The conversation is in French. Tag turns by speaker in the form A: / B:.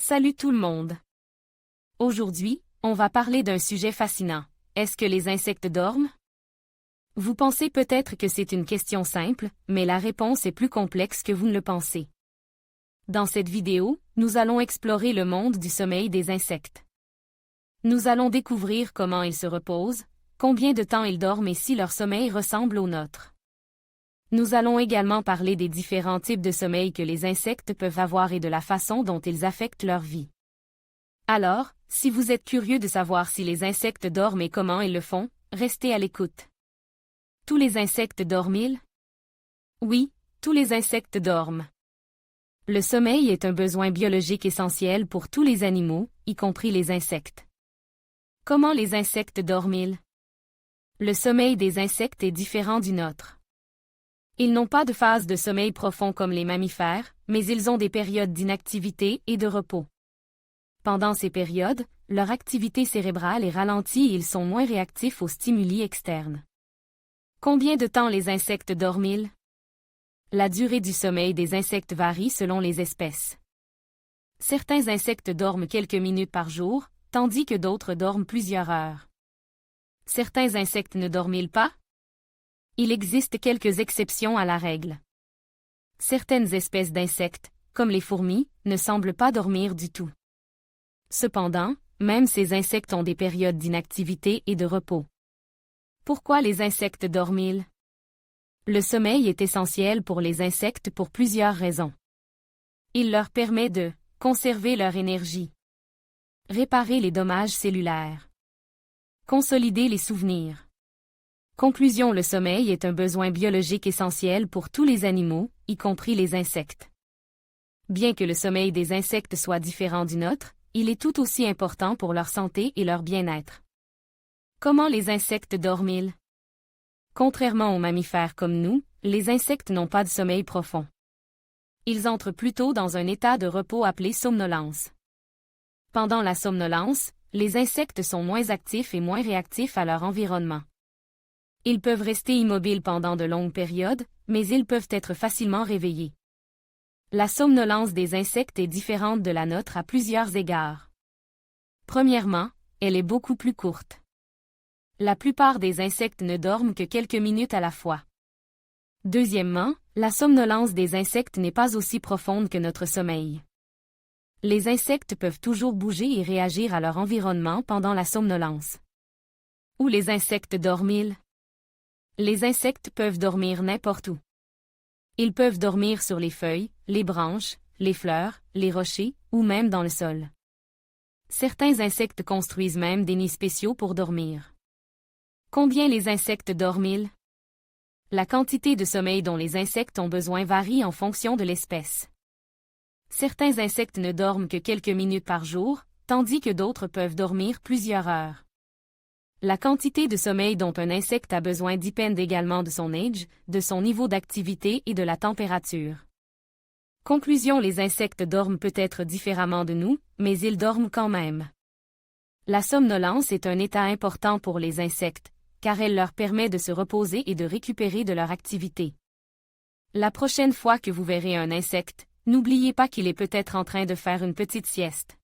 A: Salut tout le monde. Aujourd'hui, on va parler d'un sujet fascinant. Est-ce que les insectes dorment? Vous pensez peut-être que c'est une question simple, mais la réponse est plus complexe que vous ne le pensez. Dans cette vidéo, nous allons explorer le monde du sommeil des insectes. Nous allons découvrir comment ils se reposent, combien de temps ils dorment et si leur sommeil ressemble au nôtre. Nous allons également parler des différents types de sommeil que les insectes peuvent avoir et de la façon dont ils affectent leur vie. Alors, si vous êtes curieux de savoir si les insectes dorment et comment ils le font, restez à l'écoute. Tous les insectes dorment-ils? Oui, tous les insectes dorment. Le sommeil est un besoin biologique essentiel pour tous les animaux, y compris les insectes. Comment les insectes dorment-ils? Le sommeil des insectes est différent du nôtre. Ils n'ont pas de phase de sommeil profond comme les mammifères, mais ils ont des périodes d'inactivité et de repos. Pendant ces périodes, leur activité cérébrale est ralentie et ils sont moins réactifs aux stimuli externes. Combien de temps les insectes dorment-ils? La durée du sommeil des insectes varie selon les espèces. Certains insectes dorment quelques minutes par jour, tandis que d'autres dorment plusieurs heures. Certains insectes ne dorment pas? Il existe quelques exceptions à la règle. Certaines espèces d'insectes, comme les fourmis, ne semblent pas dormir du tout. Cependant, même ces insectes ont des périodes d'inactivité et de repos. Pourquoi les insectes dorment-ils? Le sommeil est essentiel pour les insectes pour plusieurs raisons. Il leur permet de conserver leur énergie, réparer les dommages cellulaires, consolider les souvenirs. Conclusion: le sommeil est un besoin biologique essentiel pour tous les animaux, y compris les insectes. Bien que le sommeil des insectes soit différent du nôtre, il est tout aussi important pour leur santé et leur bien-être. Comment les insectes dorment-ils? Contrairement aux mammifères comme nous, les insectes n'ont pas de sommeil profond. Ils entrent plutôt dans un état de repos appelé somnolence. Pendant la somnolence, les insectes sont moins actifs et moins réactifs à leur environnement. Ils peuvent rester immobiles pendant de longues périodes, mais ils peuvent être facilement réveillés. La somnolence des insectes est différente de la nôtre à plusieurs égards. Premièrement, elle est beaucoup plus courte. La plupart des insectes ne dorment que quelques minutes à la fois. Deuxièmement, la somnolence des insectes n'est pas aussi profonde que notre sommeil. Les insectes peuvent toujours bouger et réagir à leur environnement pendant la somnolence. Où les insectes dorment-ils? Les insectes peuvent dormir n'importe où. Ils peuvent dormir sur les feuilles, les branches, les fleurs, les rochers, ou même dans le sol. Certains insectes construisent même des nids spéciaux pour dormir. Combien les insectes dorment-ils? La quantité de sommeil dont les insectes ont besoin varie en fonction de l'espèce. Certains insectes ne dorment que quelques minutes par jour, tandis que d'autres peuvent dormir plusieurs heures. La quantité de sommeil dont un insecte a besoin dépend également de son âge, de son niveau d'activité et de la température. Conclusion: les insectes dorment peut-être différemment de nous, mais ils dorment quand même. La somnolence est un état important pour les insectes, car elle leur permet de se reposer et de récupérer de leur activité. La prochaine fois que vous verrez un insecte, n'oubliez pas qu'il est peut-être en train de faire une petite sieste.